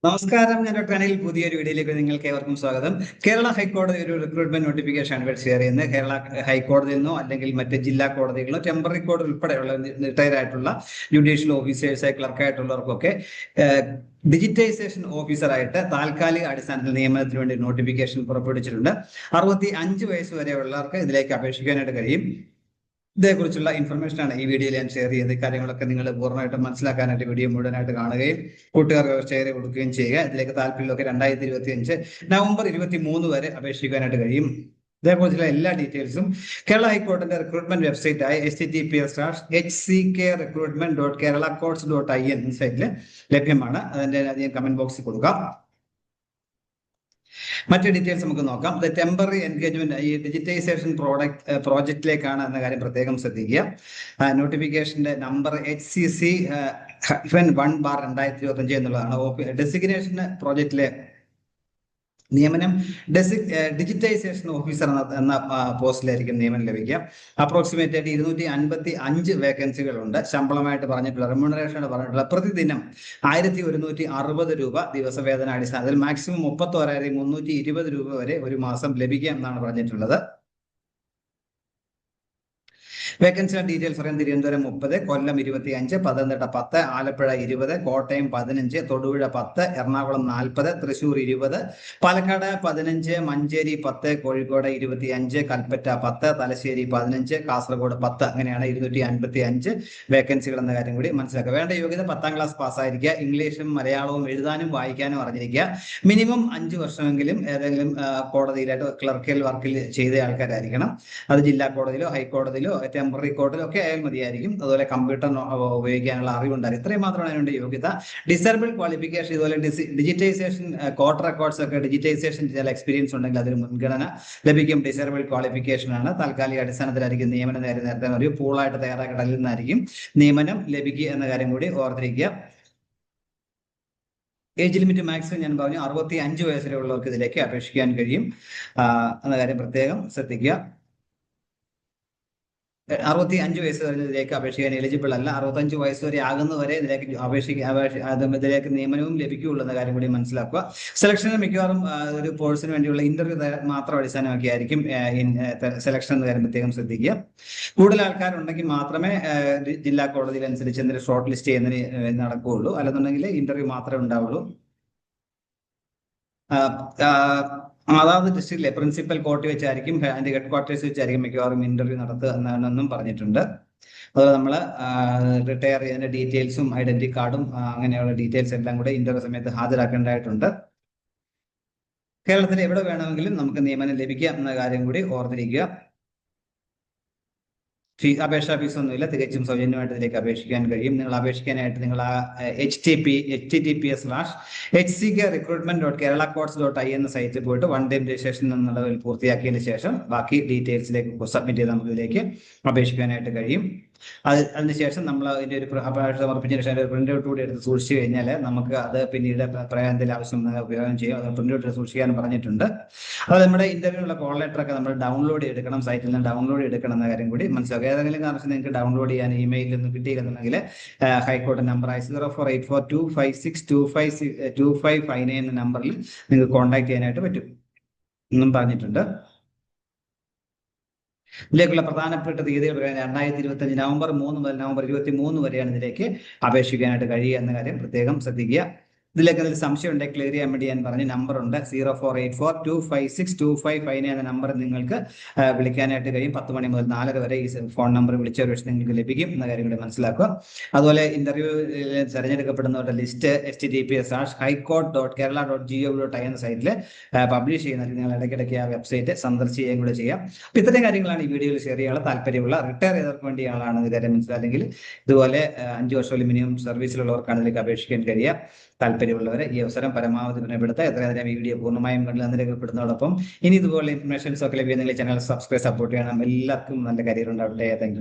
നമസ്കാരം, ഞാൻ ഡോക്ടർ അനിൽ. പുതിയൊരു വീഡിയോയിലേക്ക് നിങ്ങൾക്ക് ഏവർക്കും സ്വാഗതം. കേരള ഹൈക്കോടതി ഒരു റിക്രൂട്ട്മെന്റ് നോട്ടിഫിക്കേഷൻ ആണ് ഷെയർ ചെയ്യുന്നത്. കേരള ഹൈക്കോടതിയിൽ നിന്നോ അല്ലെങ്കിൽ മറ്റ് ജില്ലാ കോടതികളോ ടെമ്പററി കോടതി ഉൾപ്പെടെയുള്ള റിട്ടയർ ആയിട്ടുള്ള ജുഡീഷ്യൽ ഓഫീസേഴ്സ്, ക്ലർക്കായിട്ടുള്ളവർക്കൊക്കെ ഡിജിറ്റൈസേഷൻ ഓഫീസറായിട്ട് താൽക്കാലിക അടിസ്ഥാനത്തിൽ നിയമനത്തിന് വേണ്ടി നോട്ടിഫിക്കേഷൻ പുറപ്പെടുവിച്ചിട്ടുണ്ട്. 65 വയസ്സ് വരെയുള്ളവർക്ക് ഇതിലേക്ക് അപേക്ഷിക്കാനായിട്ട് കഴിയും. ഇതേക്കുറിച്ചുള്ള ഇൻഫർമേഷൻ ആണ് ഈ വീഡിയോയിൽ ഞാൻ ഷെയർ ചെയ്ത് കാര്യങ്ങളൊക്കെ നിങ്ങൾ പൂർണ്ണമായിട്ടും മനസ്സിലാക്കാനായിട്ട് വീഡിയോ മുഴുവനായിട്ട് കാണുകയും കൂട്ടുകാർക്ക് ഷെയർ കൊടുക്കുകയും ചെയ്യുക. ഇതിലേക്ക് താല്പര്യമൊക്കെ 2025 നവംബർ 23 വരെ അപേക്ഷിക്കാനായിട്ട് കഴിയും. ഇതേക്കുറിച്ചുള്ള എല്ലാ ഡീറ്റെയിൽസും കേരള ഹൈക്കോടതിന്റെ റിക്രൂട്ട്മെന്റ് വെബ്സൈറ്റ് ആയ https:/hck.recruitment.keralacourts.in സൈറ്റിൽ ലഭ്യമാണ്. അതിന്റെ കമന്റ് ബോക്സിൽ കൊടുക്കാം. മറ്റു ഡീറ്റെയിൽസ് നമുക്ക് നോക്കാം. ടെമ്പററി എൻഗേജ്മെന്റ് ഈ ഡിജിറ്റൈസേഷൻ പ്രോജക്റ്റിലേക്കാണ് എന്ന കാര്യം പ്രത്യേകം ശ്രദ്ധിക്കുക. നോട്ടിഫിക്കേഷന്റെ നമ്പർ HCC-1/2025 എന്നുള്ളതാണ്. ഡെസിഗ്നേഷൻ പ്രോജക്റ്റിലെ നിയമനം ഡിജിറ്റൈസേഷൻ ഓഫീസർ എന്ന പോസ്റ്റിലായിരിക്കും നിയമനം ലഭിക്കുക. അപ്രോക്സിമേറ്റ് ആയിട്ട് 255 വേക്കൻസികളുണ്ട്. ശമ്പളമായിട്ട് പറഞ്ഞിട്ടുള്ള റെമ്യൂണറേഷൻ പറഞ്ഞിട്ടുള്ള പ്രതിദിനം 1160 രൂപ ദിവസവേതന അടിസ്ഥാനത്തിൽ മാക്സിമം 31,320 രൂപ വരെ ഒരു മാസം ലഭിക്കാം എന്നാണ് പറഞ്ഞിട്ടുള്ളത്. വേക്കൻസിയുടെ ഡീറ്റെയിൽസ് പറയാൻ തിരുവനന്തപുരം 30, കൊല്ലം 25, പത്തനംതിട്ട 10, ആലപ്പുഴ 20, കോട്ടയം 15, തൊടുപുഴ 10, എറണാകുളം 40, തൃശൂർ 20, പാലക്കാട് 15, മഞ്ചേരി 10, കോഴിക്കോട് 25, കൽപ്പറ്റ 10, തലശ്ശേരി 15, കാസർഗോഡ് 10. അങ്ങനെയാണ് 255 വേക്കൻസികൾ എന്ന കാര്യം കൂടി മനസ്സിലാക്കുക. വേണ്ട യോഗ്യത 10ാം ക്ലാസ് പാസ്സായിരിക്കുക. ഇംഗ്ലീഷും മലയാളവും എഴുതാനും വായിക്കാനും അറിഞ്ഞിരിക്കുക. മിനിമം 5 വർഷമെങ്കിലും ഏതെങ്കിലും കോടതിയിലായിട്ട് ക്ലർക്കൽ വർക്കിൽ ചെയ്ത ആൾക്കാരായിരിക്കണം. അത് ജില്ലാ കോടതിയിലോ ഹൈക്കോടതിയിലോ ടെമ്പററി കോർട്ടിലോ ഒക്കെ ആയാൽ മതിയായിരിക്കും. അതുപോലെ കമ്പ്യൂട്ടർ ഉപയോഗിക്കാനുള്ള അറിവുണ്ടാകും. ഇത്രയും മാത്രമാണ് അതിനുണ്ട് യോഗ്യത. ഡിസേബിൾ ക്വാളിഫിക്കേഷൻ, ഇതുപോലെ ഡിജിറ്റൈസേഷൻ കോർട്ട് റെക്കോർഡ്സ് ഒക്കെ ഡിജിറ്റൈസേഷൻ ചില എക്സ്പീരിയൻസ് ഉണ്ടെങ്കിൽ അതിന് മുൻഗണന ലഭിക്കും. ഡിസേബിൾ ക്വാളിഫിക്കേഷൻ ആണ്. താൽക്കാലിക അടിസ്ഥാനത്തിലായിരിക്കും നിയമനം. നേരത്തെ ഒരു പൂളായിട്ട് തയ്യാറാക്കി അതിൽ നിന്നായിരിക്കും നിയമനം ലഭിക്കുക എന്ന കാര്യം കൂടി ഓർത്തിരിക്കുക. ഏജ് ലിമിറ്റ് മാക്സിമം ഞാൻ പറഞ്ഞു 65 വയസ്സ് വരെയുള്ളവർക്ക് ഇതിലേക്ക് അപേക്ഷിക്കാൻ കഴിയും എന്ന കാര്യം പ്രത്യേകം ശ്രദ്ധിക്കുക. 65 വയസ്സ് കഴിഞ്ഞതിലേക്ക് അപേക്ഷിക്കാൻ എലിജിബിൾ അല്ല. 65 വയസ്സ് വരെ ആകുന്നവരെ ഇതിലേക്ക് ഇതിലേക്ക് നിയമനവും ലഭിക്കുകയുള്ളൂ എന്ന കാര്യം കൂടി മനസ്സിലാക്കുക. സെലക്ഷന് മിക്കവാറും ഒരു കോഴ്സിന് വേണ്ടിയുള്ള ഇന്റർവ്യൂ മാത്രം അടിസ്ഥാനമാക്കിയായിരിക്കും സെലക്ഷൻ എന്ന കാര്യം പ്രത്യേകം ശ്രദ്ധിക്കുക. കൂടുതൽ ആൾക്കാരുണ്ടെങ്കിൽ മാത്രമേ ജില്ലാ കോടതിയിൽ അനുസരിച്ച് എന്തെങ്കിലും ഷോർട്ട് ലിസ്റ്റ് ചെയ്യുന്നതിന് നടക്കുകയുള്ളൂ. അല്ലെന്നുണ്ടെങ്കിൽ ഇന്റർവ്യൂ മാത്രമേ ഉണ്ടാവുള്ളൂ. അതാത് ഡിസ്ട്രിക്റ്റിലെ പ്രിൻസിപ്പൽ കോർട്ട് വെച്ചായിരിക്കും, അതിന്റെ ഹെഡ് ക്വാർട്ടേഴ്സ് വെച്ചായിരിക്കും മിക്കവാറും ഇന്റർവ്യൂ നടത്തുക എന്നാണെന്നും പറഞ്ഞിട്ടുണ്ട്. അതുപോലെ നമ്മൾ റിട്ടയർ ചെയ്തതിന്റെ ഡീറ്റെയിൽസും ഐഡന്റിറ്റി കാർഡും അങ്ങനെയുള്ള ഡീറ്റെയിൽസ് എല്ലാം കൂടെ ഇന്റർവ്യൂ സമയത്ത് ഹാജരാക്കേണ്ടതായിട്ടുണ്ട്. കേരളത്തിൽ എവിടെ വേണമെങ്കിലും നമുക്ക് നിയമനം ലഭിക്കാം എന്ന കാര്യം കൂടി ഓർത്തിരിക്കുക. അപേക്ഷാ ഫീസ് ഒന്നുമില്ല, തികച്ചും സൗജന്യമായിട്ട് ഇതിലേക്ക് അപേക്ഷിക്കാൻ കഴിയും. നിങ്ങൾ അപേക്ഷിക്കാനായിട്ട് നിങ്ങൾ https:/hck.recruitment.keralacourts.in എന്ന സൈറ്റിൽ പോയിട്ട് 1 ടൈം രജിസ്ട്രേഷൻ എന്നുള്ളതിൽ പൂർത്തിയാക്കിയതിനു ശേഷം ബാക്കി ഡീറ്റെയിൽസിലേക്ക് സബ്മിറ്റ് ചെയ്ത് നമുക്ക് ഇതിലേക്ക് അപേക്ഷിക്കാനായിട്ട് കഴിയും. അതിനുശേഷം നമ്മൾ അതിന്റെ ഒരു അപേക്ഷ സമർപ്പിച്ചതിന് ശേഷം ഒരു പ്രിന്റ് ഔട്ട് കൂടി എടുത്ത് സൂക്ഷിച്ചു കഴിഞ്ഞാൽ നമുക്ക് അത് പിന്നീട് എന്തെങ്കിലും ആവശ്യം ഉപയോഗം ചെയ്യും. അത് പ്രിന്റ് ഔട്ട് സൂക്ഷിക്കാൻ പറഞ്ഞിട്ടുണ്ട്. അത് നമ്മുടെ ഇന്റർവ്യൂള്ള കോൾ ലെറ്റർ ഒക്കെ നമ്മൾ ഡൗൺലോഡ് എടുക്കണം, സൈറ്റിൽ നിന്ന് ഡൗൺലോഡ് എടുക്കണം എന്ന കാര്യം കൂടി മനസ്സിലാക്കുക. ഏതെങ്കിലും കാരണത്തിൽ നിങ്ങൾക്ക് ഡൗൺലോഡ് ചെയ്യാൻ ഇമെയിലിൽ നിന്ന് കിട്ടിയിരുന്നുണ്ടെങ്കിൽ ഹൈക്കോടതി നമ്പറായ 0484256255 എന്ന നമ്പറിൽ നിങ്ങൾക്ക് കോൺടാക്ട് ചെയ്യാനായിട്ട് പറ്റും എന്നും പറഞ്ഞിട്ടുണ്ട്. ഇതിലേക്കുള്ള പ്രധാനപ്പെട്ട തീയതികൾ 2025 നവംബർ 3 മുതൽ നവംബർ 23 വരെയാണ് ഇതിലേക്ക് അപേക്ഷിക്കാനായിട്ട് കഴിയുക എന്ന കാര്യം പ്രത്യേകം ശ്രദ്ധിക്കുക. ഇതിലേക്ക് എന്തെങ്കിലും സംശയം ഉണ്ടെങ്കിൽ ക്ലിയർ ചെയ്യാൻ വേണ്ടി ഞാൻ പറഞ്ഞ നമ്പർ ഉണ്ട്. 0484256255 എന്ന നമ്പർ നിങ്ങൾക്ക് വിളിക്കാനായിട്ട് കഴിയും. 10 മണി മുതൽ 4 വരെ ഈ ഫോൺ നമ്പർ വിളിച്ചൊരു നിങ്ങൾക്ക് ലഭിക്കും എന്ന കാര്യം കൂടി മനസ്സിലാക്കുക. അതുപോലെ ഇന്റർവ്യൂ തിരഞ്ഞെടുക്കപ്പെടുന്നവരുടെ ലിസ്റ്റ് https:/high-court.kerala.gov.in എന്ന സൈറ്റിൽ പബ്ലിഷ് ചെയ്യുന്നത് നിങ്ങൾ ഇടയ്ക്കിടയ്ക്ക് ആ വെബ്സൈറ്റ് സന്ദർശിക്കുകയും കൂടെ ചെയ്യാം. അപ്പൊ ഇത്തരം കാര്യങ്ങളാണ് ഈ വീഡിയോയിൽ ഷെയർ ചെയ്യാനുള്ള താല്പര്യമുള്ള റിട്ടയർ ചെയ്തവർക്ക് വേണ്ടി ആളാണ് ഇത് കാര്യം മനസ്സിലാല്ലെങ്കിൽ ഇതുപോലെ 5 വർഷം മിനിമം സർവീസിലുള്ളവർക്കാണ് ഇതിലേക്ക് അപേക്ഷിക്കാൻ കഴിയുക. താല്പര്യമുള്ളവരെ ഈ അവസരം പരമാവധി വിനയപ്പെടുത്തുക. എത്രയും വീഡിയോ പൂർണ്ണമായും കണ്ടിൽ രേഖപ്പെടുന്നതോടൊപ്പം ഇനി ഇതുപോലെ ഇൻഫർമേഷൻസ് ഒക്കെ ലഭിക്കുന്നെങ്കിൽ ചാനൽ സബ്സ്ക്രൈബ് സപ്പോർട്ട് ചെയ്യണം. എല്ലാവർക്കും നല്ല കരിയർ ഉണ്ടാവട്ടെ. Thank you.